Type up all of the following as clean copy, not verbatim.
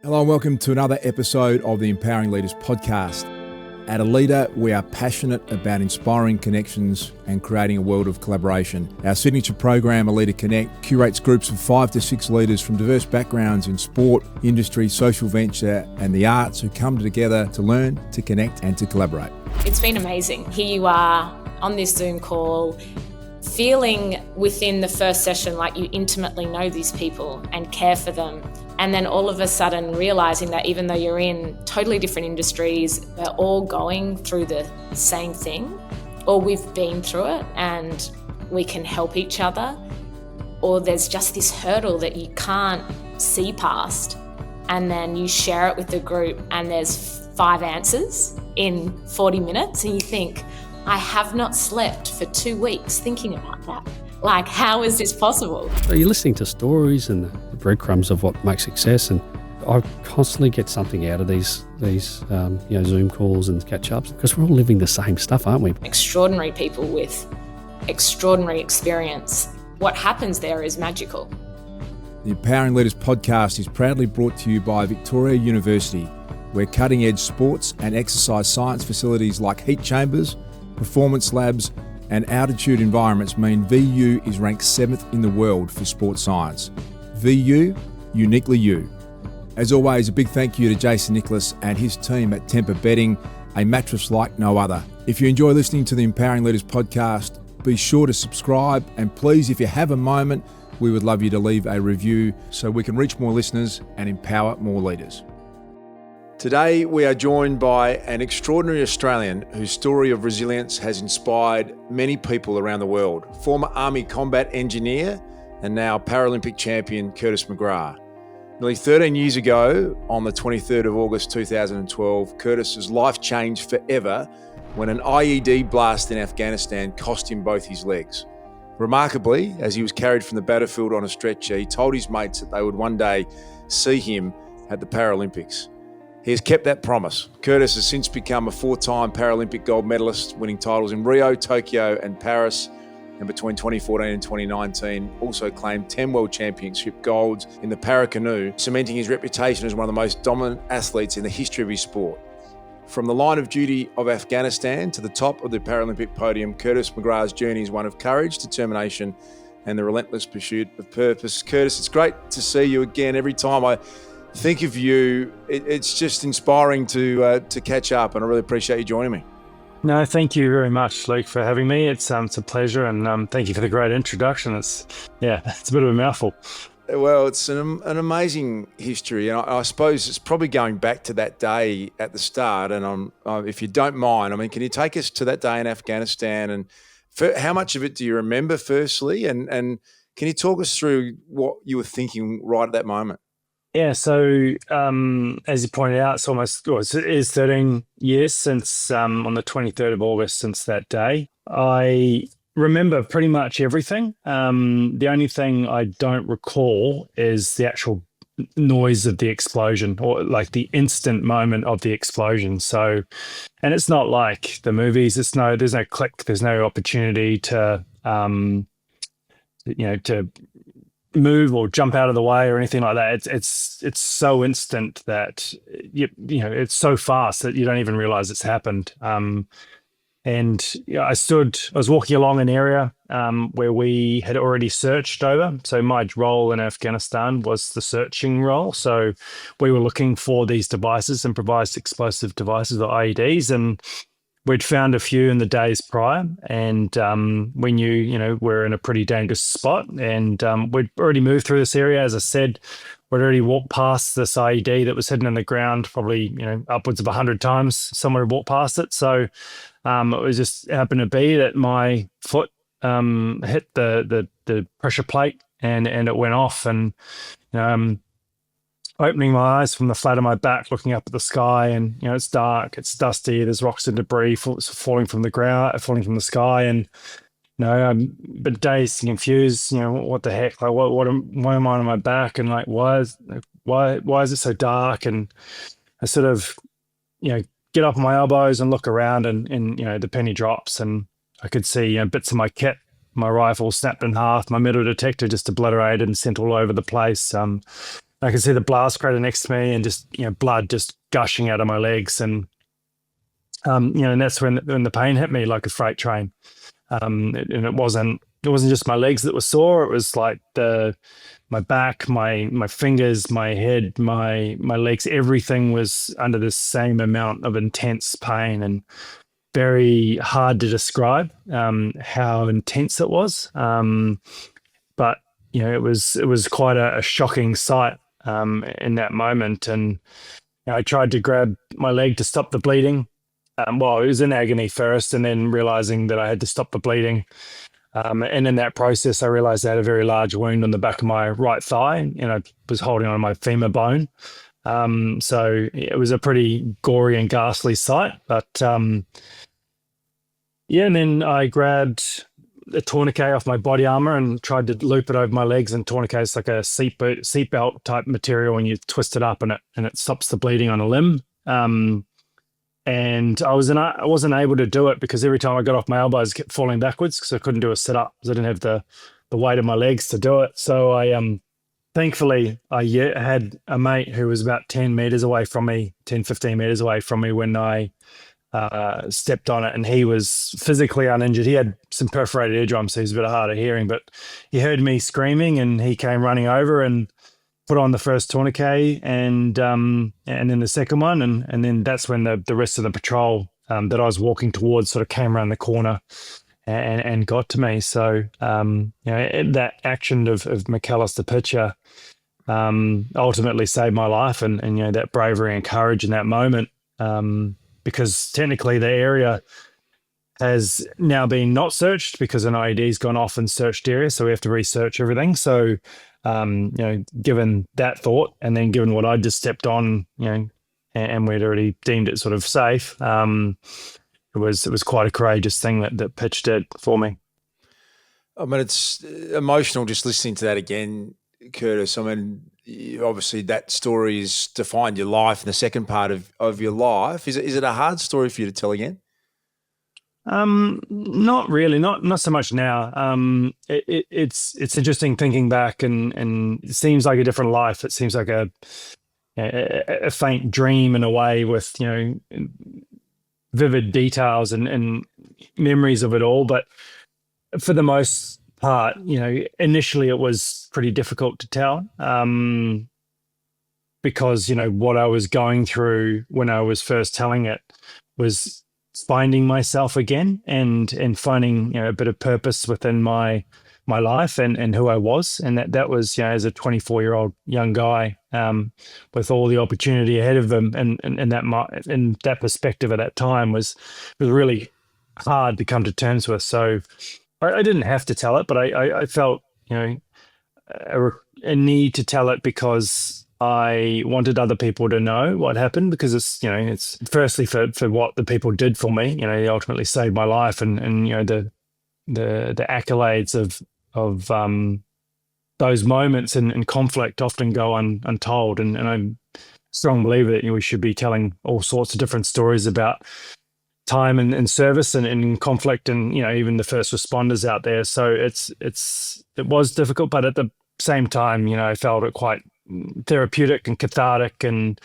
Hello and welcome to another episode of the Empowering Leaders podcast. At Aleda, we are passionate about inspiring connections and creating a world of collaboration. Our signature program, Aleda Connect, curates groups of 5 to 6 leaders from diverse backgrounds in sport, industry, social venture and the arts who come together to learn, to connect and to collaborate. It's been amazing. Here you are on this Zoom call, feeling within the first session like you intimately know these people and care for them. And then all of a sudden realizing that even though you're in totally different industries, we're all going through the same thing, or we've been through it and we can help each other, or there's just this hurdle that you can't see past. And then you share it with the group and there's 5 answers in 40 minutes and you think, I have not slept for 2 weeks thinking about that. Like, how is this possible? So you're listening to stories and the breadcrumbs of what makes success, and I constantly get something out of these Zoom calls and catch-ups because we're all living the same stuff, aren't we? Extraordinary people with extraordinary experience. What happens there is magical. The Empowering Leaders podcast is proudly brought to you by Victoria University, where cutting-edge sports and exercise science facilities like heat chambers, performance labs, and altitude environments mean VU is ranked 7th in the world for sports science. VU, uniquely you. As always, a big thank you to Jason Nicholas and his team at Temper Bedding, a mattress like no other. If you enjoy listening to the Empowering Leaders podcast, be sure to subscribe, and please, if you have a moment, we would love you to leave a review so we can reach more listeners and empower more leaders. Today, we are joined by an extraordinary Australian whose story of resilience has inspired many people around the world. Former Army combat engineer and now Paralympic champion Curtis McGrath. Nearly 13 years ago, on the 23rd of August 2012, Curtis's life changed forever when an IED blast in Afghanistan cost him both his legs. Remarkably, as he was carried from the battlefield on a stretcher, he told his mates that they would one day see him at the Paralympics. He has kept that promise. Curtis has since become a 4-time Paralympic gold medalist, winning titles in Rio, Tokyo and Paris, and between 2014 and 2019 also claimed 10 World Championship golds in the Paracanoe, cementing his reputation as one of the most dominant athletes in the history of his sport. From the line of duty of Afghanistan to the top of the Paralympic podium, Curtis McGrath's journey is one of courage, determination and the relentless pursuit of purpose. Curtis, it's great to see you again. Every time I think of you, it's just inspiring to catch up, and I really appreciate you joining me. No, thank you very much, Luke, for having me. It's a pleasure, and thank you for the great introduction. It's a bit of a mouthful. Well, it's an amazing history, and I suppose it's probably going back to that day at the start. And if you don't mind, I mean, can you take us to that day in Afghanistan, and how much of it do you remember, firstly, and can you talk us through what you were thinking right at that moment? Yeah, so as you pointed out, it is 13 years since on the 23rd of August since that day. I remember pretty much everything. The only thing I don't recall is the actual noise of the explosion, or like the instant moment of the explosion. So, and it's not like the movies. There's no click. There's no opportunity to to move or jump out of the way or anything like that. It's so instant that it's so fast that you don't even realize it's happened. And I was walking along an area where we had already searched over. So my role in Afghanistan was the searching role. So we were looking for these devices, improvised explosive devices, or IEDs, and we'd found a few in the days prior, and we knew, we're in a pretty dangerous spot, and we'd already moved through this area. As I said, we'd already walked past this IED that was hidden in the ground, probably, upwards of 100 times. Someone had walked past it. So it was just happened to be that my foot hit the pressure plate and it went off, and opening my eyes from the flat of my back, looking up at the sky, and it's dark, it's dusty, there's rocks and debris falling from the sky, and I'm a bit dazed and confused. What the heck? Like, why am I on my back? And like, why is it so dark? And I sort of, get up on my elbows and look around, and the penny drops, and I could see bits of my kit, my rifle snapped in half, my metal detector just obliterated and sent all over the place. I could see the blast crater next to me and just, blood just gushing out of my legs. And, and that's when the pain hit me like a freight train. And it wasn't just my legs that were sore. It was like my back, my fingers, my head, my legs, everything was under the same amount of intense pain, and very hard to describe how intense it was. But it was quite a shocking sight in that moment. And I tried to grab my leg to stop the bleeding. Well, it was in agony first, and then realizing that I had to stop the bleeding. And in that process, I realized I had a very large wound on the back of my right thigh, and I was holding on my femur bone. So it was a pretty gory and ghastly sight. But and then I grabbed a tourniquet off my body armor and tried to loop it over my legs. And tourniquet is like a seatbelt type material, and you twist it up and it stops the bleeding on a limb. And I wasn't able to do it because every time I got off my elbows, I kept falling backwards because I couldn't do a sit up because I didn't have the weight of my legs to do it. So I thankfully I had a mate who was about 10 meters away from me, 10, 15 meters away from me when I stepped on it, and he was physically uninjured. He had some perforated eardrums, so he's a bit hard of hearing, but he heard me screaming and he came running over and put on the first tourniquet and then the second one, and then that's when the rest of the patrol that I was walking towards sort of came around the corner and got to me. So that action of McAllister Pitcher ultimately saved my life, and that bravery and courage in that moment, because technically the area has now been not searched because an IED's gone off and searched area, so we have to research everything. So given that thought, and then given what I just stepped on, and we'd already deemed it sort of safe, it was quite a courageous thing that Pitch did for me. I mean, it's emotional just listening to that again, Curtis. I mean, obviously that story has defined your life and the second part of your life. Is it a hard story for you to tell again? Not really, not so much now. It's interesting thinking back, and it seems like a different life. It seems like a faint dream in a way, with vivid details and memories of it all. But for the most part, initially it was pretty difficult to tell, because what I was going through when I was first telling it was finding myself again and finding a bit of purpose within my life and who I was, and that was as a 24-year-old young guy with all the opportunity ahead of him, and that perspective at that time was really hard to come to terms with. So I didn't have to tell it, but I felt a need to tell it because I wanted other people to know what happened, because it's firstly for what the people did for me. They ultimately saved my life, and the accolades of those moments and conflict often go untold. And I'm a strong believer that we should be telling all sorts of different stories about time and service and conflict, and even the first responders out there. So it was difficult, but at the same time, I felt it quite therapeutic and cathartic, and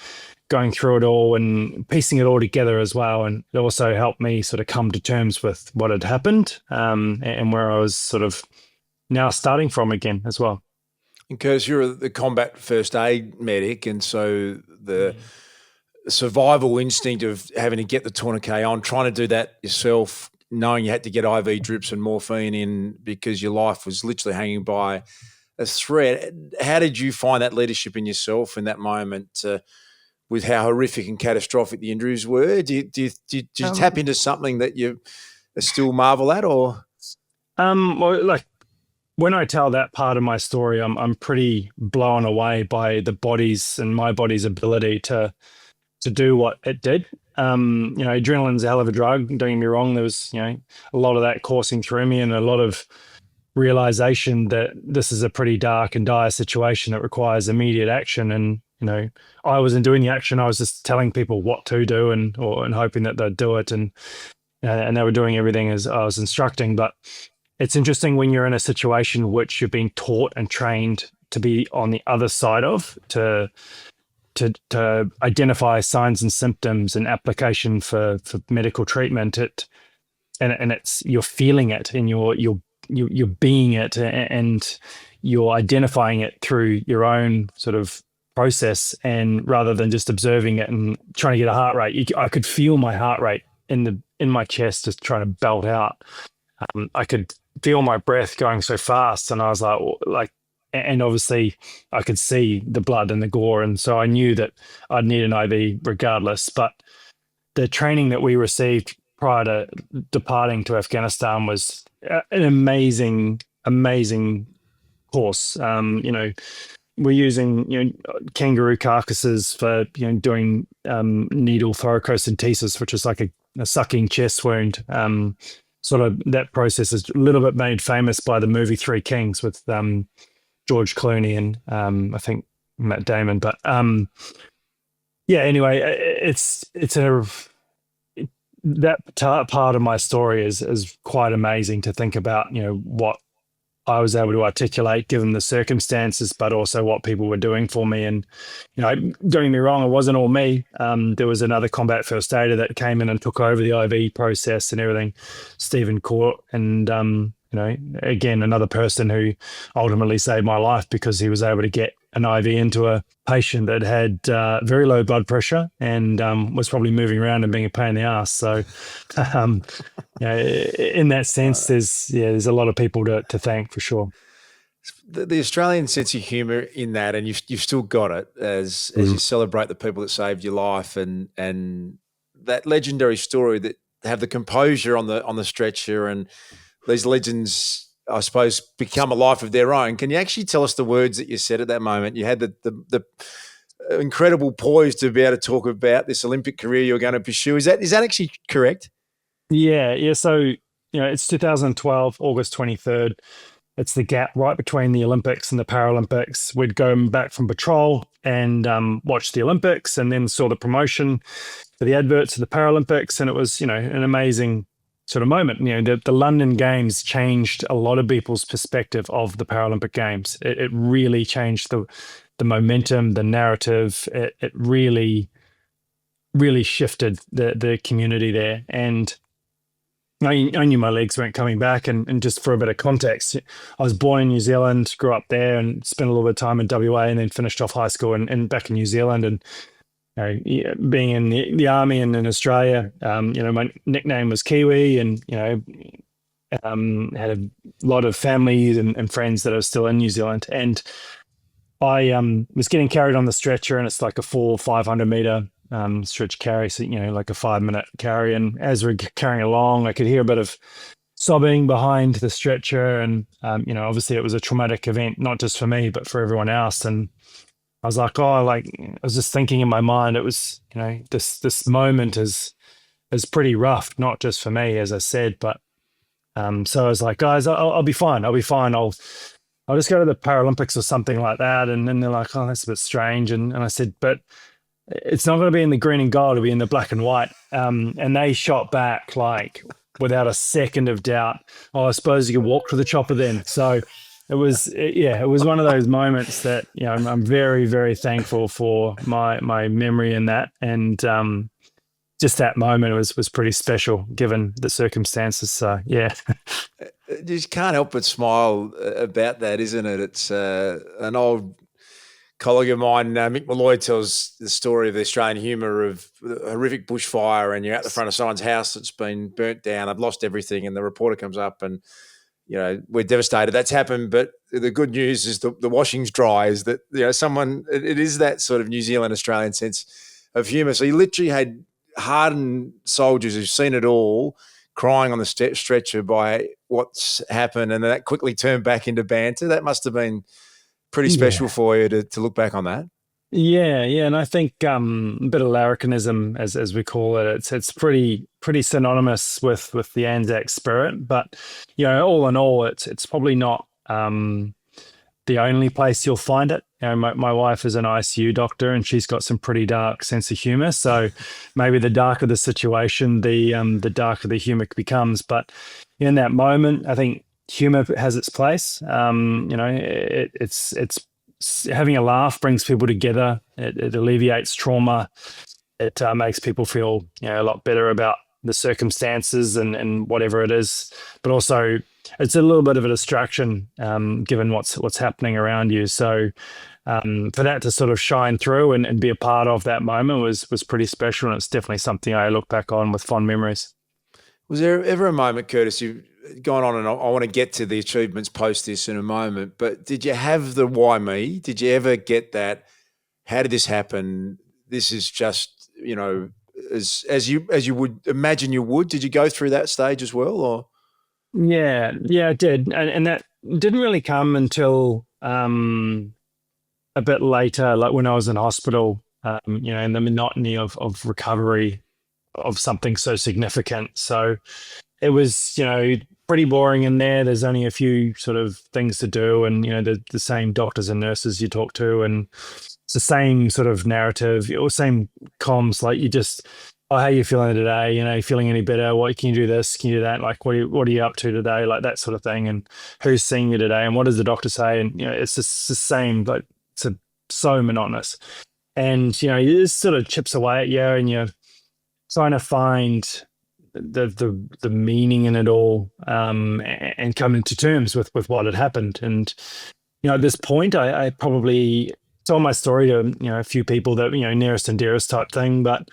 going through it all and piecing it all together as well. And it also helped me sort of come to terms with what had happened, and where I was sort of now starting from again as well. And Curtis, you're the combat first aid medic, and so the survival instinct of having to get the tourniquet on, trying to do that yourself, knowing you had to get IV drips and morphine in because your life was literally hanging by a thread. How did you find that leadership in yourself in that moment, with how horrific and catastrophic the injuries were? Did you tap into something that you still marvel at, or? Well, like when I tell that part of my story, I'm pretty blown away by the body's and my body's ability to do what it did. Adrenaline's a hell of a drug. Don't get me wrong. There was a lot of that coursing through me, and a lot of realization that this is a pretty dark and dire situation that requires immediate action. And I wasn't doing the action. I was just telling people what to do and hoping that they'd do it, and they were doing everything as I was instructing. But it's interesting when you're in a situation which you've been taught and trained to be on the other side of, to identify signs and symptoms and application for medical treatment. And it's, you're feeling it, and you're being it, and you're identifying it through your own sort of process, and rather than just observing it and trying to get a heart rate. I could feel my heart rate in my chest just trying to belt out. I could feel my breath going so fast, and I was like, and obviously I could see the blood and the gore, and so I knew that I'd need an IV regardless. But the training that we received prior to departing to Afghanistan was an amazing course. We're using kangaroo carcasses for doing needle thoracentesis, which is like a sucking chest wound. Sort of that process is a little bit made famous by the movie Three Kings with George Clooney and I think Matt Damon. But anyway, that part of my story is quite amazing to think about. What I was able to articulate given the circumstances, but also what people were doing for me. And, don't get me wrong, it wasn't all me. There was another combat first aider that came in and took over the IV process and everything, Stephen Court. And, again, another person who ultimately saved my life because he was able to get an IV into a patient that had very low blood pressure and was probably moving around and being a pain in the ass. So, in that sense, there's a lot of people to thank for sure. The Australian sense of humour in that, and you've still got it as you celebrate the people that saved your life, and that legendary story that have the composure on the stretcher, and these legends, I suppose, become a life of their own. Can you actually tell us the words that you said at that moment? You had the incredible poise to be able to talk about this Olympic career you're going to pursue. Is that actually correct? Yeah. So, it's 2012, August 23rd. It's the gap right between the Olympics and the Paralympics. We'd go back from patrol and watch the Olympics, and then saw the promotion for the adverts of the Paralympics. And it was, an amazing sort of moment. The London Games changed a lot of people's perspective of the Paralympic Games. It really changed the momentum, the narrative. It really shifted the community there. And I knew my legs weren't coming back. And just for a bit of context, I was born in New Zealand, grew up there, and spent a little bit of time in WA, and then finished off high school and back in New Zealand. And being in the army and in Australia, my nickname was Kiwi, and had a lot of family and friends that are still in New Zealand. And I was getting carried on the stretcher, and it's like a 400 or 500 meter stretch carry, so like a 5-minute carry. And as we're carrying along, I could hear a bit of sobbing behind the stretcher, and obviously it was a traumatic event, not just for me but for everyone else. And I was like, I was just thinking in my mind, it was, this moment is pretty rough, not just for me, as I said, but so I was like, guys, I'll be fine. I'll just go to the Paralympics or something like that. And then they're like, oh, that's a bit strange. And I said, but it's not going to be in the green and gold, it'll be in the black and white. And they shot back like without a second of doubt. Oh, I suppose you can walk to the chopper then. So it was one of those moments that, I'm very, very thankful for my memory in that. And just that moment was pretty special given the circumstances. So, yeah. You just can't help but smile about that, isn't it? It's an old colleague of mine, Mick Malloy, tells the story of the Australian humour of a horrific bushfire, and you're out the front of someone's house that's been burnt down. I've lost everything, and the reporter comes up and, we're devastated. That's happened, but the good news is the washing's dry. Is that it is that sort of New Zealand Australian sense of humour. So you literally had hardened soldiers who've seen it all crying on the stretcher by what's happened, and that quickly turned back into banter. That must have been pretty special for you to look back on that. Yeah, and I think a bit of larrikinism, as we call it, it's pretty synonymous with the Anzac spirit. But all in all, it's probably not the only place you'll find it. My wife is an ICU doctor, and she's got some pretty dark sense of humor. So maybe the darker the situation, the darker the humor becomes. But in that moment, I think humor has its place. It's having a laugh brings people together. It alleviates trauma. It makes people feel, a lot better about the circumstances and whatever it is. But also, it's a little bit of a distraction, given what's happening around you. So for that to sort of shine through and be a part of that moment was pretty special, and it's definitely something I look back on with fond memories. Was there ever a moment, Curtis, you've gone on, and I want to get to the achievements post this in a moment, but did you have the why me? Did you ever get that? How did this happen? This is just, as you would imagine you would. Did you go through that stage as well, or? Yeah, I did, and that didn't really come until a bit later, like when I was in hospital. In the monotony of recovery of something so significant. So it was, pretty boring in there. There's only a few sort of things to do, and the same doctors and nurses you talk to, and it's the same sort of narrative, or same comms. Like, you just, oh, how you feeling today? Feeling any better? What can you do? This, can you do that? Like, what are you up to today? Like that sort of thing. And who's seeing you today? And what does the doctor say? And it's just the same. Like, it's so monotonous. And it just sort of chips away at you, and you're trying to find the meaning in it all, and coming to terms with what had happened. And at this point, I probably told my story to a few people that nearest and dearest type thing. But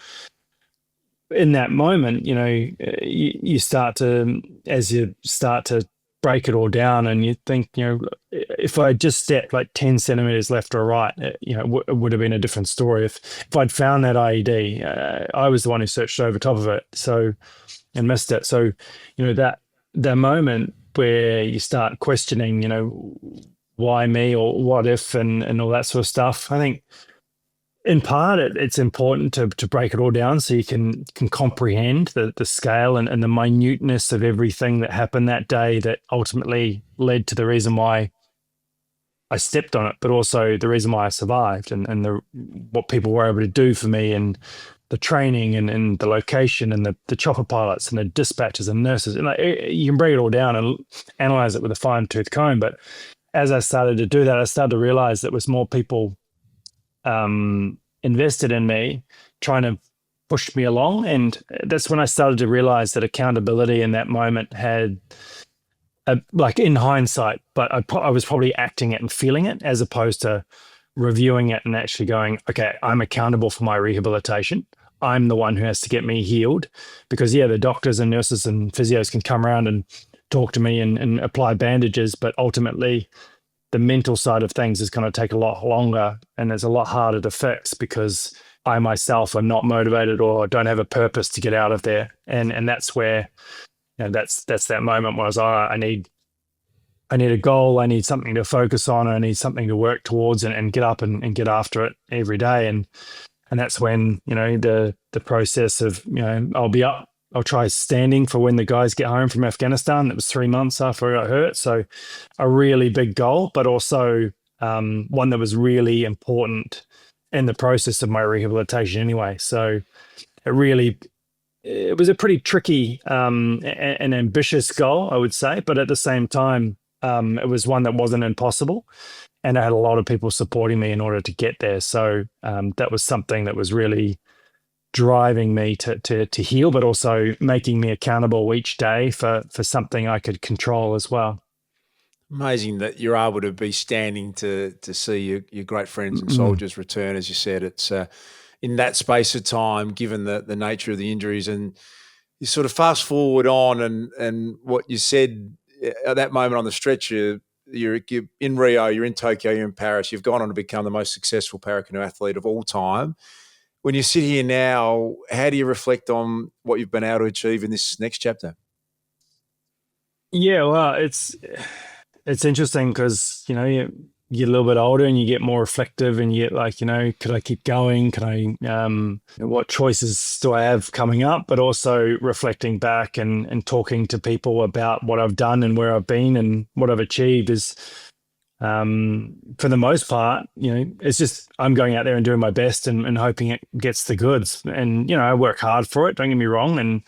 in that moment, you start to, as you start to break it all down, and you think, if I just stepped like 10 centimeters left or right, it would have been a different story. If I'd found that IED, I was the one who searched over top of it, and missed it. So, that moment where you start questioning, why me, or what if, and all that sort of stuff. I think in part it's important to break it all down so you can comprehend the scale and the minuteness of everything that happened that day that ultimately led to the reason why I stepped on it, but also the reason why I survived, and what people were able to do for me, and the training, and the location, and the chopper pilots, and the dispatchers and nurses. And you can break it all down and analyze it with a fine-tooth comb. But as I started to do that, I started to realize there was more people invested in me, trying to push me along. And that's when I started to realize that accountability in that moment had, like, in hindsight, but I was probably acting it and feeling it, as opposed to reviewing it and actually going, okay, I'm accountable for my rehabilitation. I'm the one who has to get me healed. Because the doctors and nurses and physios can come around and talk to me and apply bandages, but ultimately the mental side of things is going to take a lot longer, and it's a lot harder to fix, because I myself am not motivated or don't have a purpose to get out of there. And that's where, that's that moment where I was like, I need a goal. I need something to focus on. I need something to work towards, and get up and get after it every day. And that's when, the process of, I'll be up. I'll try standing for when the guys get home from Afghanistan. That was 3 months after I got hurt. So a really big goal, but also one that was really important in the process of my rehabilitation anyway. So it was a pretty tricky and ambitious goal, I would say. But at the same time, it was one that wasn't impossible. And I had a lot of people supporting me in order to get there. So that was something that was really driving me to heal, but also making me accountable each day for something I could control as well. Amazing that you're able to be standing to see your great friends and soldiers return. As you said, it's in that space of time, given the nature of the injuries, and you sort of fast forward on, and what you said at that moment on the stretcher. You're in Rio, you're in Tokyo, you're in Paris. You've gone on to become the most successful Paracanoe athlete of all time. When you sit here now, how do you reflect on what you've been able to achieve in this next chapter? Yeah, well, it's interesting because, you get a little bit older and you get more reflective, and you get like, could I keep going? Can I, what choices do I have coming up? But also reflecting back and talking to people about what I've done and where I've been and what I've achieved is, for the most part, it's just I'm going out there and doing my best and hoping it gets the goods. And, I work hard for it, don't get me wrong.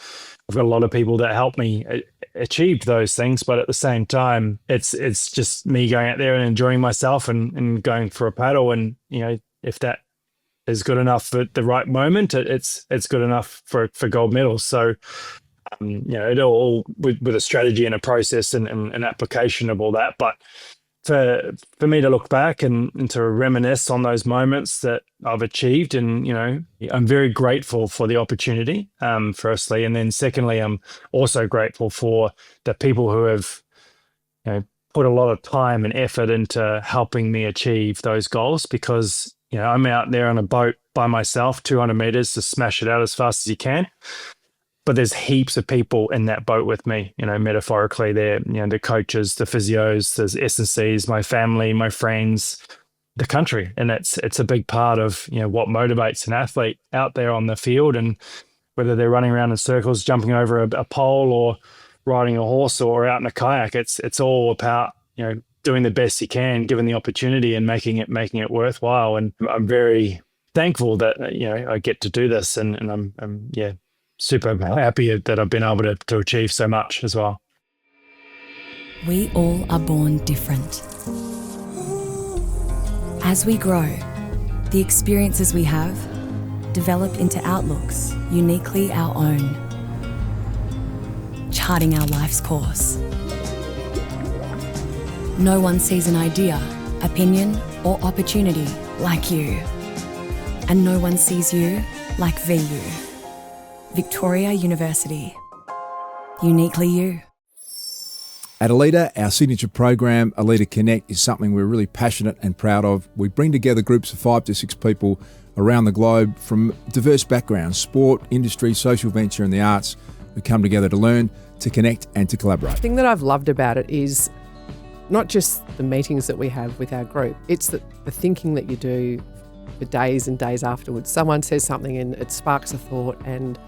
I've got a lot of people that help me achieve those things, but at the same time, it's just me going out there and enjoying myself and going for a paddle. And, if that is good enough at the right moment, it's good enough for gold medals. So, it all with a strategy and a process and an application of all that. But for me to look back and to reminisce on those moments that I've achieved, and I'm very grateful for the opportunity, firstly, and then secondly, I'm also grateful for the people who have put a lot of time and effort into helping me achieve those goals, because I'm out there on a boat by myself, 200 meters to smash it out as fast as you can. But there's heaps of people in that boat with me, metaphorically. They're, the coaches, the physios, there's S&Cs, my family, my friends, the country. And it's a big part of, what motivates an athlete out there on the field. And whether they're running around in circles, jumping over a pole, or riding a horse, or out in a kayak, it's all about, doing the best you can, given the opportunity, and making it worthwhile. And I'm very thankful that, I get to do this. And I'm super happy that I've been able to achieve so much as well. We all are born different. As we grow, the experiences we have develop into outlooks uniquely our own, charting our life's course. No one sees an idea, opinion, or opportunity like you. And no one sees you like VU. Victoria University. Uniquely you. At Aleda, our signature program, Aleda Connect, is something we're really passionate and proud of. We bring together groups of 5 to 6 people around the globe from diverse backgrounds, sport, industry, social venture and the arts, who come together to learn, to connect and to collaborate. The thing that I've loved about it is not just the meetings that we have with our group, it's the thinking that you do for days and days afterwards. Someone says something and it sparks a thought, and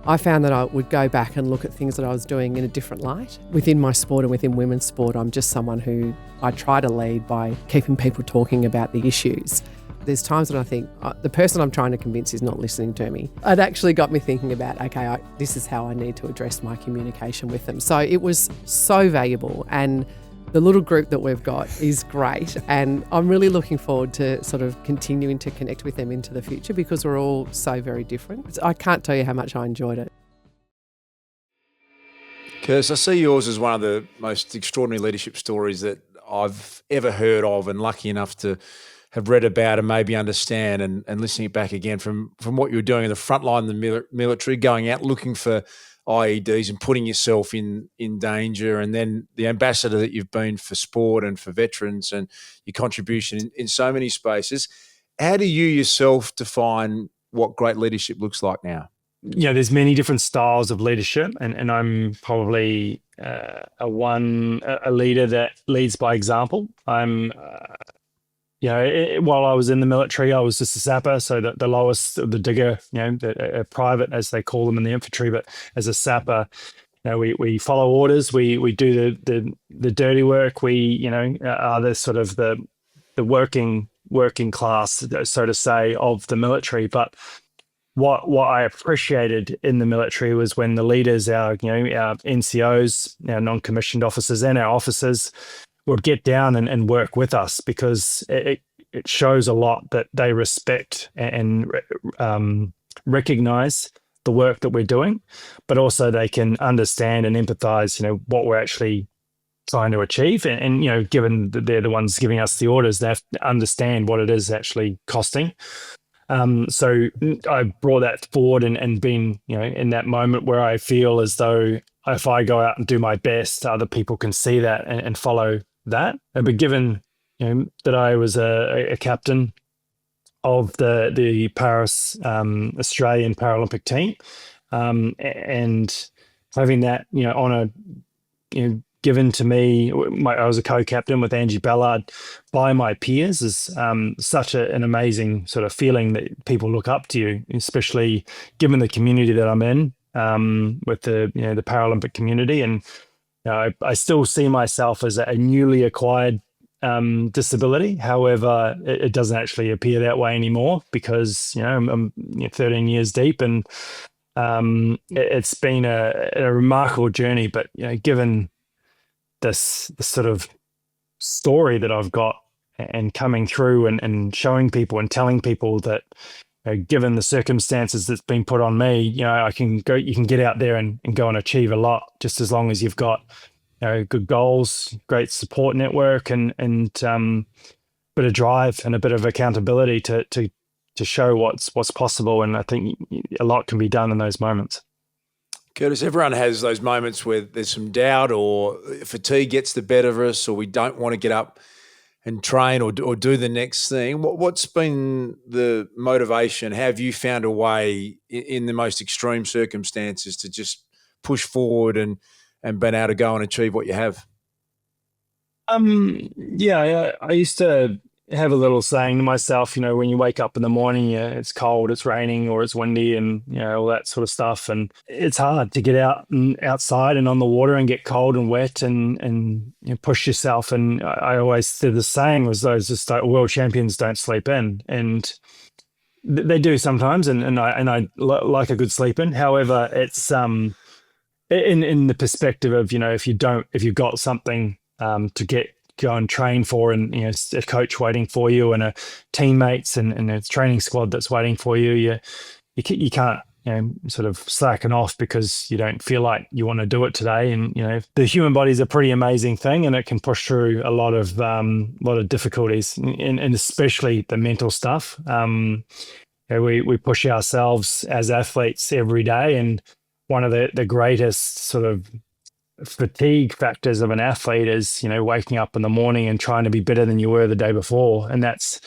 I found that I would go back and look at things that I was doing in a different light. Within my sport and within women's sport, I'm just someone who I try to lead by keeping people talking about the issues. There's times when I think the person I'm trying to convince is not listening to me. It actually got me thinking about, okay, this is how I need to address my communication with them. So it was so valuable, and the little group that we've got is great, and I'm really looking forward to sort of continuing to connect with them into the future, because we're all so very different. I can't tell you how much I enjoyed it. Kirst, I see yours as one of the most extraordinary leadership stories that I've ever heard of, and lucky enough to have read about and maybe understand, and listening back again from what you were doing in the front line of the military, going out looking for IEDs and putting yourself in danger, and then the ambassador that you've been for sport and for veterans, and your contribution in so many spaces. How do you yourself define what great leadership looks like now? There's many different styles of leadership, and I'm probably a leader that leads by example. I'm while I was in the military, I was just a sapper, so the lowest, the digger, the private, as they call them in the infantry. But as a sapper, we follow orders, we do the dirty work. We are the sort of the working class, so to say, of the military. But what I appreciated in the military was when the leaders, our NCOs, our non-commissioned officers, and our officers would get down and work with us, because it shows a lot that they respect and recognize the work that we're doing, but also they can understand and empathize, what we're actually trying to achieve. And given that they're the ones giving us the orders, they have to understand what it is actually costing. So I brought that forward and been, in that moment where I feel as though if I go out and do my best, other people can see that and follow that. But given that I was a captain of the Paris Australian Paralympic team, and having that honour given to me, I was a co-captain with Angie Ballard by my peers, is such an amazing sort of feeling that people look up to you, especially given the community that I'm in, with the the Paralympic community. And I still see myself as a newly acquired disability. However, it doesn't actually appear that way anymore, because I'm 13 years deep, and It's been a remarkable journey, but given this sort of story that I've got and coming through and showing people and telling people that given the circumstances that's been put on me, you can get out there and go and achieve a lot, just as long as you've got good goals, great support network, and bit of drive and a bit of accountability to show what's possible. And I think a lot can be done in those moments. Curtis, everyone has those moments where there's some doubt or fatigue gets the better of us, or we don't want to get up and train or do the next thing. What's been the motivation? Have you found a way in the most extreme circumstances to just push forward and been able to go and achieve what you have? Yeah, I used to have a little saying to myself, when you wake up in the morning, it's cold, it's raining, or it's windy, and all that sort of stuff, and it's hard to get outside and on the water and get cold and wet and push yourself. And I always said the saying was, those world champions don't sleep in, and they do sometimes, and I like a good sleep in. However, it's in the perspective of if you've got something to go and train for, and a coach waiting for you, and a teammates and a training squad that's waiting for you, you can't sort of slacken off because you don't feel like you want to do it today. And the human body is a pretty amazing thing, and it can push through a lot of difficulties, and especially the mental stuff. We push ourselves as athletes every day, and one of the greatest sort of fatigue factors of an athlete is waking up in the morning and trying to be better than you were the day before, and that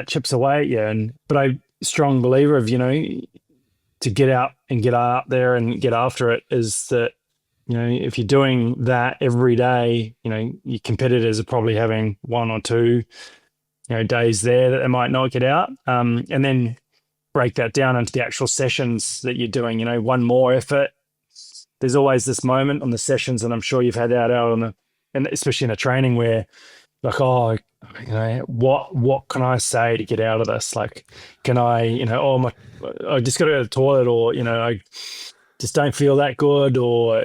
chips away at you. But I'm a strong believer of to get out there and get after it is that if you're doing that every day, your competitors are probably having one or two days there that they might not get out, and then break that down into the actual sessions that you're doing. One more effort. There's always this moment on the sessions, and I'm sure you've had that out and especially in a training where like, what can I say to get out of this? Like, can I, I just got to go to the toilet, or, I just don't feel that good, or,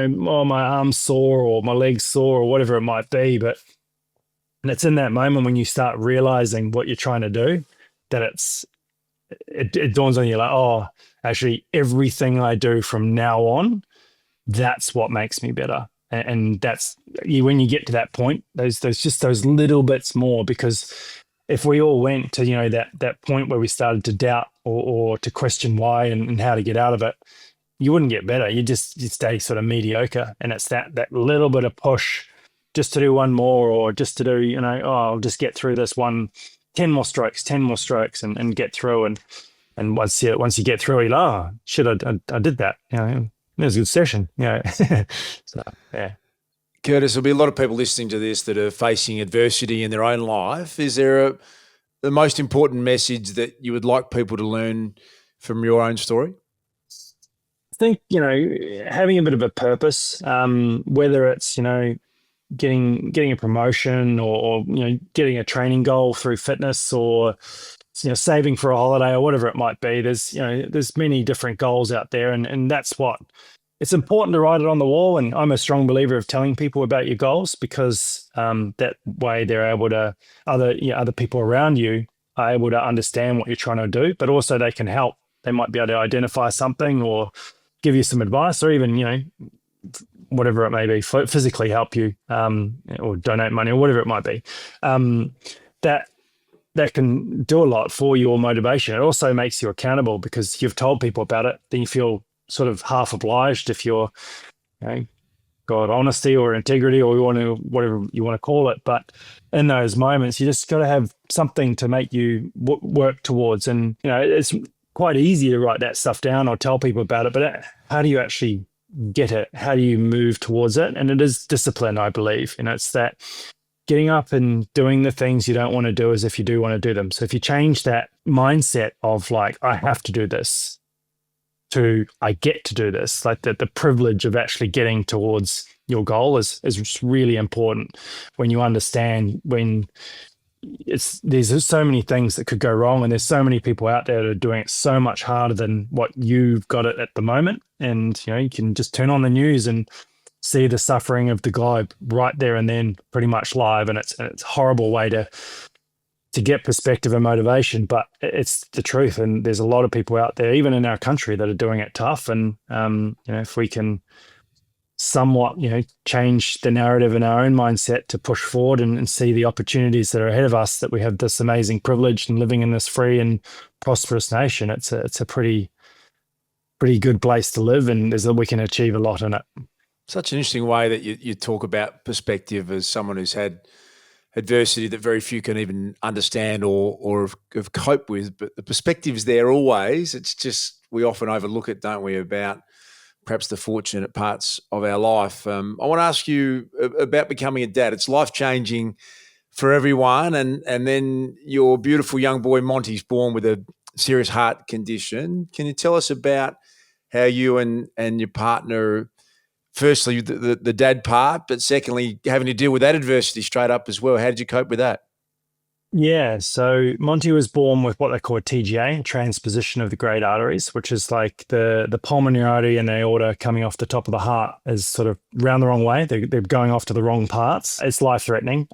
my arm's sore or my leg's sore or whatever it might be. And it's in that moment when you start realizing what you're trying to do, that it dawns on you like, actually everything I do from now on, that's what makes me better. And that's when you get to that point, those little bits more, because if we all went to, that point where we started to doubt or to question why and how to get out of it, you wouldn't get better. You'd stay sort of mediocre. And it's that little bit of push just to do one more, or just to do, I'll just get through this 10 more strokes and get through. And once you get through, you're like, shit, I did that. It was a good session. So, yeah. Curtis, there'll be a lot of people listening to this that are facing adversity in their own life. Is there the most important message that you would like people to learn from your own story? I think, having a bit of a purpose, whether it's, getting a promotion or getting a training goal through fitness, or saving for a holiday or whatever it might be. There's many different goals out there, and that's what it's important to write it on the wall. And I'm a strong believer of telling people about your goals, because that way they're able to, other people around you are able to understand what you're trying to do, but also they can help. They might be able to identify something or give you some advice, or even, whatever it may be, physically help you, or donate money or whatever it might be. That can do a lot for your motivation. It also makes you accountable, because you've told people about it. Then you feel sort of half obliged if you're, got honesty or integrity, or whatever you want to call it. But in those moments, you just got to have something to make you work towards. And it's quite easy to write that stuff down or tell people about it, but how do you actually get it? How do you move towards it? And it is discipline, I believe. It's that getting up and doing the things you don't want to do as if you do want to do them. So if you change that mindset of like, I have to do this, to I get to do this, like the privilege of actually getting towards your goal is really important when you understand when there's so many things that could go wrong, and there's so many people out there that are doing it so much harder than what you've got it at the moment. And you can just turn on the news and see the suffering of the guy right there and then, pretty much live, and it's a horrible way to get perspective and motivation, but it's the truth. And there's a lot of people out there, even in our country, that are doing it tough. And if we can somewhat, change the narrative in our own mindset to push forward and see the opportunities that are ahead of us, that we have this amazing privilege and living in this free and prosperous nation. It's a pretty good place to live, and we can achieve a lot in it. Such an interesting way that you talk about perspective as someone who's had adversity that very few can even understand or have coped with, but the perspective's there always. It's just we often overlook it, don't we, about perhaps the fortunate parts of our life. I want to ask you about becoming a dad. It's life-changing for everyone, and then your beautiful young boy Monty's born with a serious heart condition. Can you tell us about how you and your partner, firstly, the dad part, but secondly, having to deal with that adversity straight up as well? How did you cope with that? Yeah, so Monty was born with what they call a TGA, transposition of the great arteries, which is like the pulmonary artery and the aorta coming off the top of the heart is sort of round the wrong way. They're going off to the wrong parts. It's life-threatening.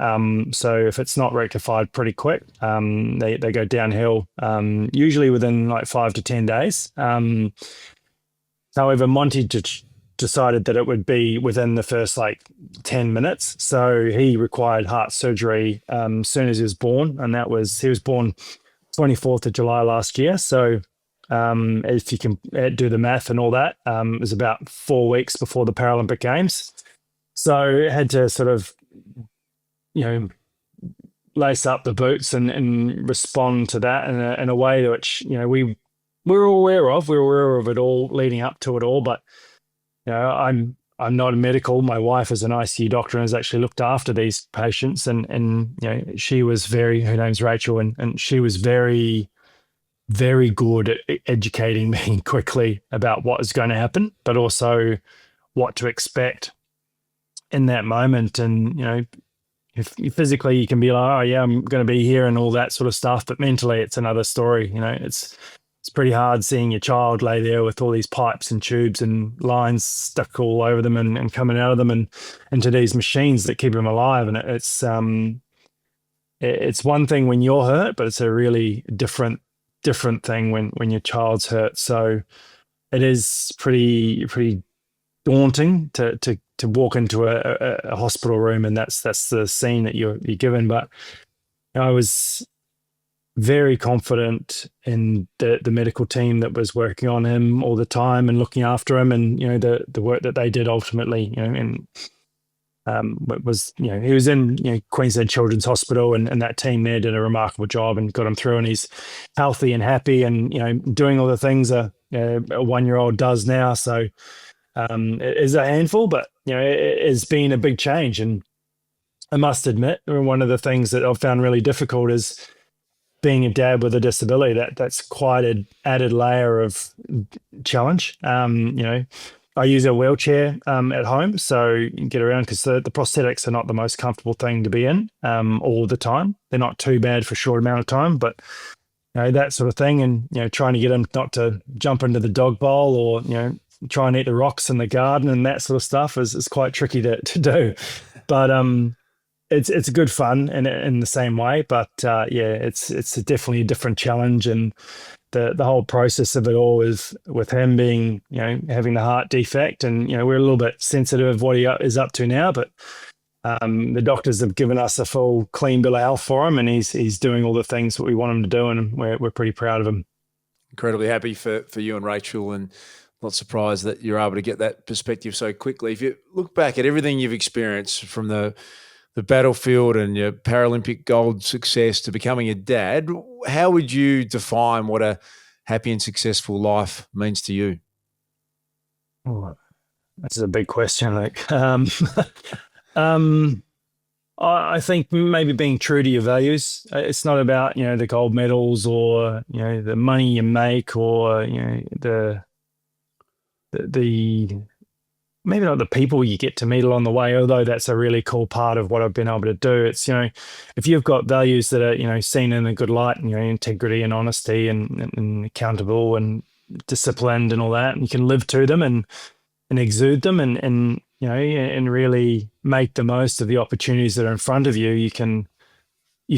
So if it's not rectified pretty quick, they go downhill, usually within like 5 to 10 days. However, Monty decided that it would be within the first 10 minutes. So he required heart surgery as soon as he was born. And he was born 24th of July last year. So if you can do the math and all that, it was about 4 weeks before the Paralympic Games. So had to sort of, lace up the boots and respond to that in a way which, we were aware of. We were aware of it all leading up to it all, but I'm not a medical. My wife is an ICU doctor and has actually looked after these patients. And she was her name's Rachel, and she was very, very good at educating me quickly about what is going to happen, but also what to expect in that moment. And, if physically you can be like, oh yeah, I'm going to be here and all that sort of stuff, but mentally it's another story. It's pretty hard seeing your child lay there with all these pipes and tubes and lines stuck all over them and coming out of them and into these machines that keep them alive. And it's one thing when you're hurt, but it's a really different thing when your child's hurt. So it is pretty daunting to walk into a hospital room, and that's the scene that you're given. But I was very confident in the medical team that was working on him all the time and looking after him, and the work that they did ultimately. And it was he was in Queensland Children's Hospital, and that team there did a remarkable job and got him through, and he's healthy and happy and doing all the things a 1-year-old does now. So it is a handful, but it has been a big change. And I must admit, one of the things that I've found really difficult is being a dad with a disability. That's quite an added layer of challenge. I use a wheelchair at home, so you can get around, because the prosthetics are not the most comfortable thing to be in all the time. They're not too bad for a short amount of time, but that sort of thing. And trying to get them not to jump into the dog bowl or try and eat the rocks in the garden and that sort of stuff is quite tricky to do. But it's good fun in the same way. But it's definitely a different challenge, and the whole process of it all is with him being having the heart defect, and we're a little bit sensitive of what he is up to now, but the doctors have given us a full clean bill of health for him, and he's doing all the things that we want him to do, and we're pretty proud of him. Incredibly happy for you and Rachel, and not surprised that you're able to get that perspective so quickly. If you look back at everything you've experienced, from the battlefield and your Paralympic gold success to becoming a dad, how would you define what a happy and successful life means to you? Oh, that's a big question. I think maybe being true to your values. It's not about the gold medals or the money you make or the maybe not the people you get to meet along the way, although that's a really cool part of what I've been able to do. It's, if you've got values that are, seen in a good light, and, integrity and honesty and accountable and disciplined and all that, and you can live to them and exude them and really make the most of the opportunities that are in front of you, you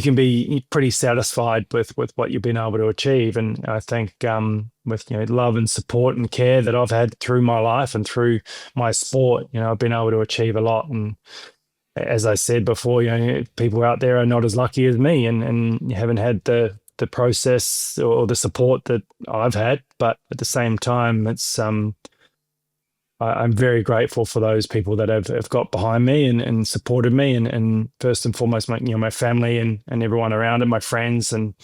can be pretty satisfied with what you've been able to achieve. And I think with love and support and care that I've had through my life and through my sport, I've been able to achieve a lot. And as I said before, people out there are not as lucky as me and haven't had the process or the support that I've had. But at the same time, it's I'm very grateful for those people that have got behind me and supported me, and first and foremost, my family and everyone around it, my friends and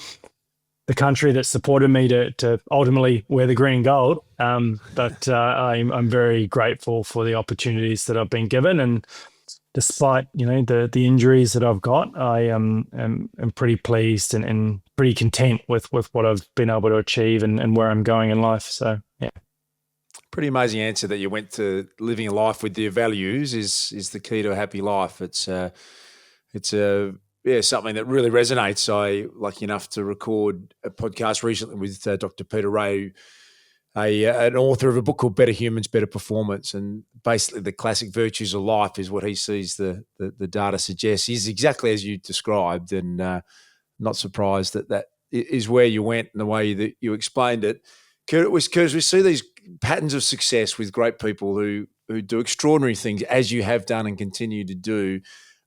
the country that supported me to ultimately wear the green and gold. But I'm very grateful for the opportunities that I've been given, and despite the injuries that I've got, I am pretty pleased and pretty content with what I've been able to achieve and where I'm going in life. So yeah. Pretty amazing answer that you went to living a life with your values is the key to a happy life. It's something that really resonates. I lucky enough to record a podcast recently with Dr. Peter Ray, an author of a book called Better Humans, Better Performance, and basically the classic virtues of life is what he sees the data suggests is exactly as you described, and not surprised that is where you went and the way that you explained it. Because we see these patterns of success with great people who do extraordinary things, as you have done and continue to do,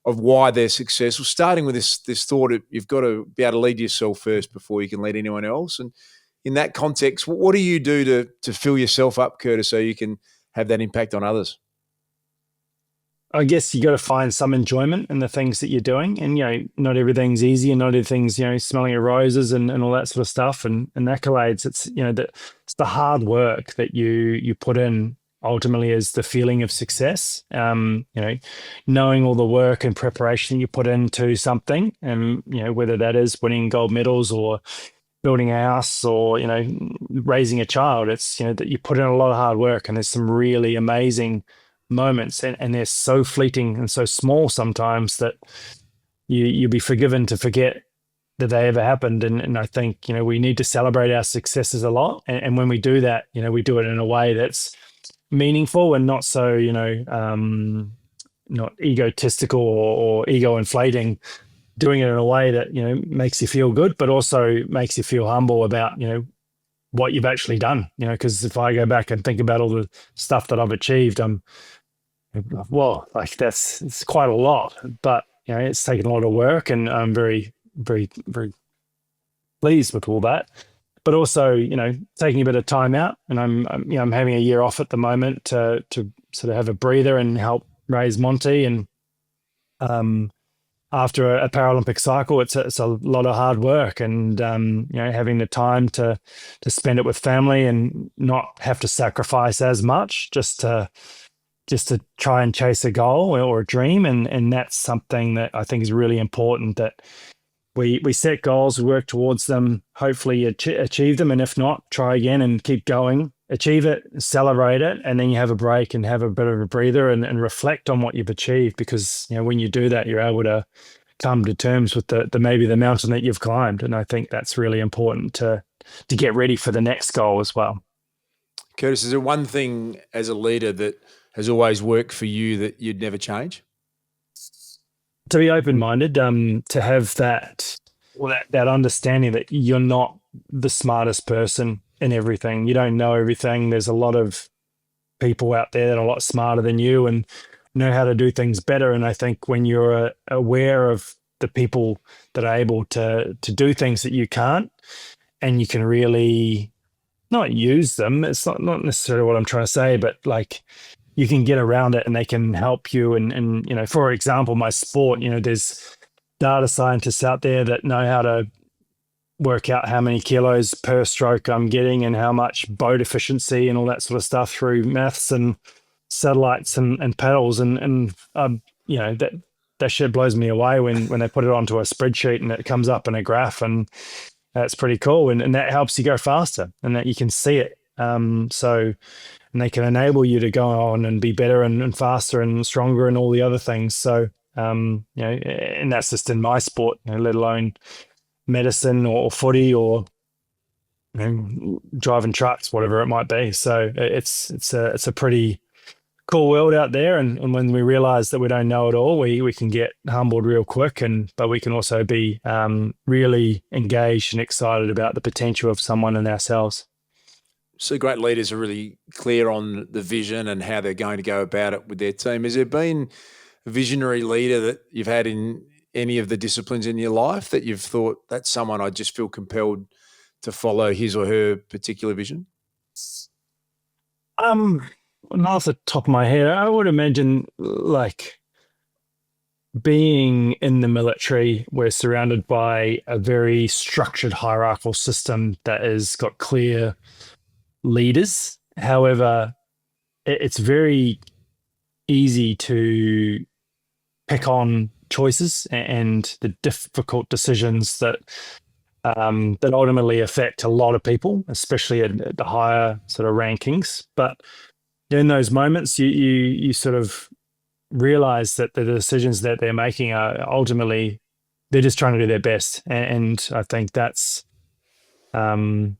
of why they're successful, starting with this thought of you've got to be able to lead yourself first before you can lead anyone else. And in that context, what do you do to fill yourself up, Curtis, so you can have that impact on others? I guess you got to find some enjoyment in the things that you're doing, and not everything's easy, and not everything's smelling of roses and all that sort of stuff and accolades. It's it's the hard work that you put in ultimately is the feeling of success. Knowing all the work and preparation you put into something, and whether that is winning gold medals or building a house or raising a child, it's that you put in a lot of hard work, and there's some really amazing moments, and they're so fleeting and so small sometimes that you'll be forgiven to forget that they ever happened. And I think we need to celebrate our successes a lot, and when we do that, we do it in a way that's meaningful and not so not egotistical or ego inflating, doing it in a way that makes you feel good but also makes you feel humble about what you've actually done. Because if I go back and think about all the stuff that I've achieved, it's quite a lot, but it's taken a lot of work, and I'm very, very, very pleased with all that. But also, taking a bit of time out, and I'm having a year off at the moment to sort of have a breather and help raise Monty. And after a Paralympic cycle, it's a lot of hard work, and having the time to spend it with family and not have to sacrifice as much just to try and chase a goal or a dream. And that's something that I think is really important, that we set goals, we work towards them, hopefully achieve them, and if not, try again and keep going, achieve it, celebrate it, and then you have a break and have a bit of a breather and reflect on what you've achieved. Because when you do that, you're able to come to terms with the maybe the mountain that you've climbed. And I think that's really important to get ready for the next goal as well. Curtis, is there one thing as a leader that has always worked for you that you'd never change? To be open-minded, to have that understanding that you're not the smartest person in everything. You don't know everything. There's a lot of people out there that are a lot smarter than you and know how to do things better. And I think when you're aware of the people that are able to do things that you can't, and you can really not use them, it's not necessarily what I'm trying to say, but like you can get around it and they can help you. And for example, my sport, there's data scientists out there that know how to work out how many kilos per stroke I'm getting and how much boat efficiency and all that sort of stuff through maths and satellites and pedals. And that shit blows me away when they put it onto a spreadsheet and it comes up in a graph, and that's pretty cool. And that helps you go faster, and that you can see it And they can enable you to go on and be better and faster and stronger and all the other things. So, and that's just in my sport, let alone medicine or footy or driving trucks, whatever it might be. So it's a pretty cool world out there. And when we realize that we don't know it all, we can get humbled real quick. But we can also be really engaged and excited about the potential of someone and ourselves. So great leaders are really clear on the vision and how they're going to go about it with their team. Has there been a visionary leader that you've had in any of the disciplines in your life that you've thought, that's someone I just feel compelled to follow his or her particular vision? Not off the top of my head, I would imagine like being in the military, we're surrounded by a very structured hierarchical system that has got clear leaders. However, it's very easy to pick on choices and the difficult decisions that ultimately affect a lot of people, especially at the higher sort of rankings. But in those moments, you sort of realize that the decisions that they're making are ultimately, they're just trying to do their best. And I think that's something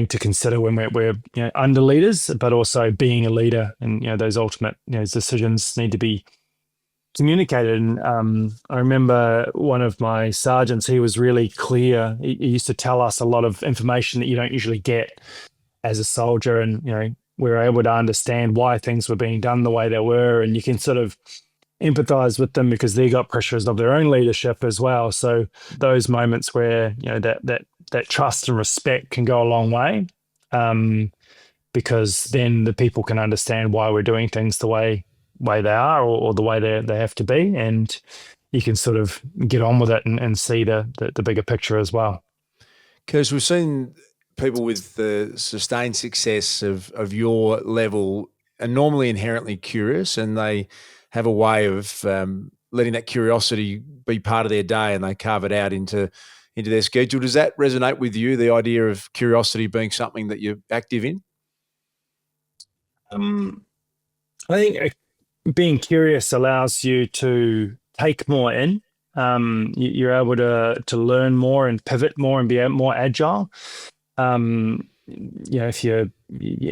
to consider when we're under leaders, but also being a leader. And those ultimate decisions need to be communicated. And I remember one of my sergeants, he was really clear. He used to tell us a lot of information that you don't usually get as a soldier, and we were able to understand why things were being done the way they were, and you can sort of empathize with them because they got pressures of their own leadership as well. So those moments where that trust and respect can go a long way, because then the people can understand why we're doing things the way they are, or the way they have to be, and you can sort of get on with it and see the bigger picture as well. Because we've seen people with the sustained success of your level are normally inherently curious, and they have a way of letting that curiosity be part of their day, and they carve it out into their schedule. Does that resonate with you, the idea of curiosity being something that you're active in? I think being curious allows you to take more in. You're able to learn more and pivot more and be more agile. If you're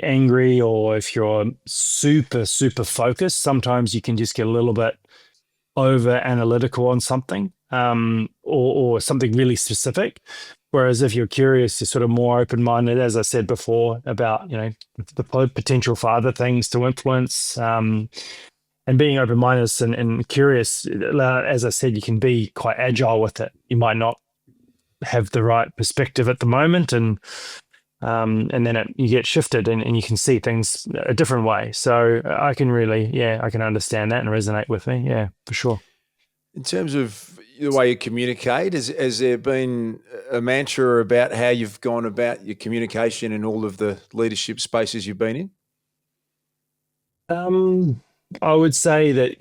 angry or if you're super focused, sometimes you can just get a little bit over analytical on something, or something really specific. Whereas if you're curious, you're sort of more open-minded, as I said before, about the potential for other things to influence. And being open-minded and curious, as I said, you can be quite agile with it. You might not have the right perspective at the moment, and then you get shifted and you can see things a different way. So I can really, I can understand that and resonate with me. Yeah, for sure. In terms of the way you communicate, has there been a mantra about how you've gone about your communication in all of the leadership spaces you've been in? I would say that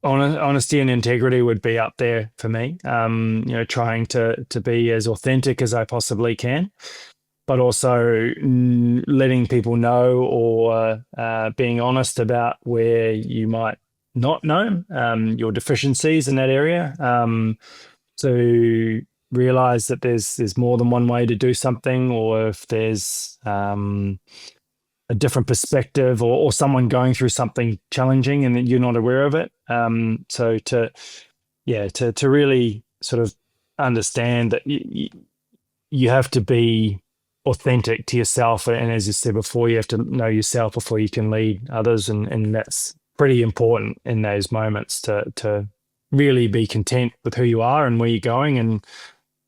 honesty and integrity would be up there for me. Trying to be as authentic as I possibly can, but also letting people know, or being honest about where you might not know your deficiencies in that area. To realize that there's more than one way to do something, or if there's a different perspective, or someone going through something challenging and that you're not aware of it. So to really sort of understand that you have to be authentic to yourself. And as you said before, you have to know yourself before you can lead others. And that's pretty important in those moments to really be content with who you are and where you're going.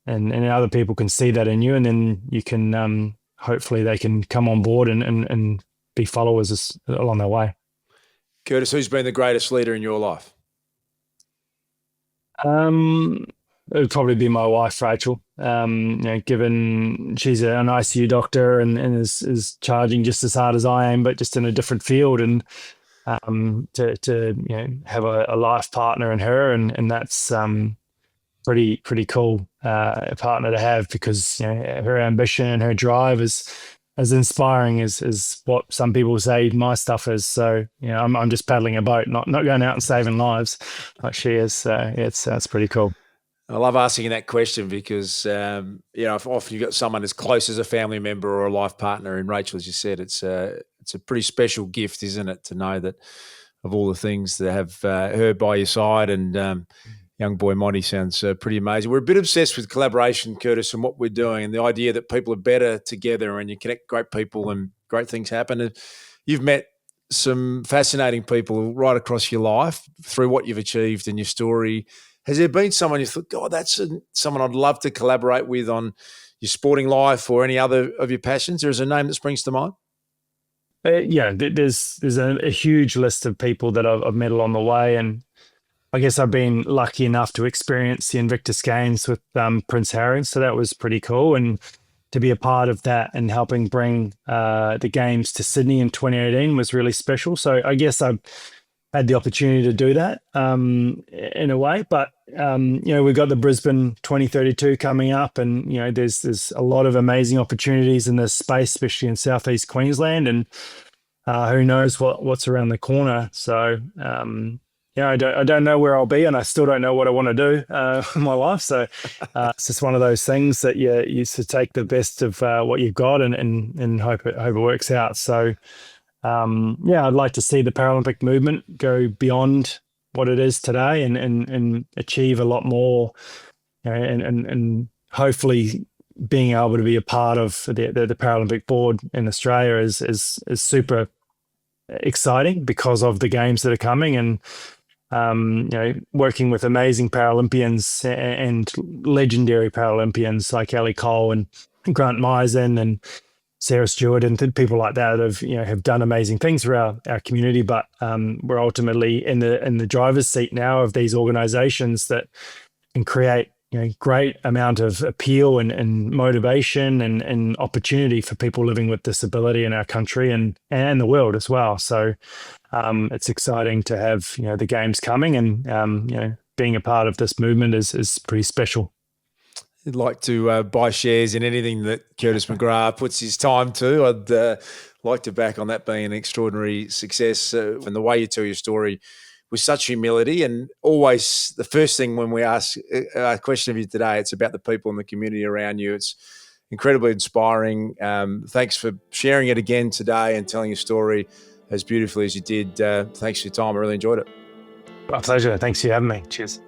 And other people can see that in you, and then you can, hopefully they can come on board and be followers along their way. Curtis, who's been the greatest leader in your life? It would probably be my wife, Rachel. Given she's an ICU doctor and is charging just as hard as I am, but just in a different field, and to have a life partner in her, and that's pretty cool. partner to have, because her ambition and her drive is as inspiring as what some people say my stuff is. So I'm just paddling a boat, not going out and saving lives like she is. So it's pretty cool. I love asking that question because, if often you've got someone as close as a family member or a life partner, and Rachel, as you said, it's a pretty special gift, isn't it, to know that of all the things that have her by your side. And young boy Monty sounds pretty amazing. We're a bit obsessed with collaboration, Curtis, and what we're doing, and the idea that people are better together and you connect great people and great things happen. And you've met some fascinating people right across your life through what you've achieved and your story. Has there been someone you thought, God, that's someone I'd love to collaborate with on your sporting life or any other of your passions? There is a name that springs to mind? There's a huge list of people that I've met along the way, and I guess I've been lucky enough to experience the Invictus Games with Prince Harry, so that was pretty cool. And to be a part of that and helping bring the games to Sydney in 2018 was really special. So I guess I've had the opportunity to do that in a way. But we've got the Brisbane 2032 coming up, and there's a lot of amazing opportunities in this space, especially in southeast Queensland, and who knows what's around the corner. So I don't know where I'll be, and I still don't know what I want to do in my life. So it's just one of those things that you used to take the best of what you've got and hope it works out. So I'd like to see the Paralympic movement go beyond what it is today and achieve a lot more, and hopefully being able to be a part of the Paralympic board in Australia is super exciting because of the games that are coming, and working with amazing Paralympians and legendary Paralympians like Ali Cole and Grant Meisen and Sarah Stewart and people like that have done amazing things for our community. But we're ultimately in the driver's seat now of these organizations that can create great amount of appeal and motivation and opportunity for people living with disability in our country and the world as well. So it's exciting to have the games coming, and being a part of this movement is pretty special. I'd like to buy shares in anything that Curtis McGrath puts his time to. I'd like to back on that being an extraordinary success. And the way you tell your story with such humility, and always the first thing when we ask a question of you today, it's about the people in the community around you. It's incredibly inspiring. Thanks for sharing it again today and telling your story as beautifully as you did. Thanks for your time. I really enjoyed it. My pleasure. Thanks for having me. Cheers.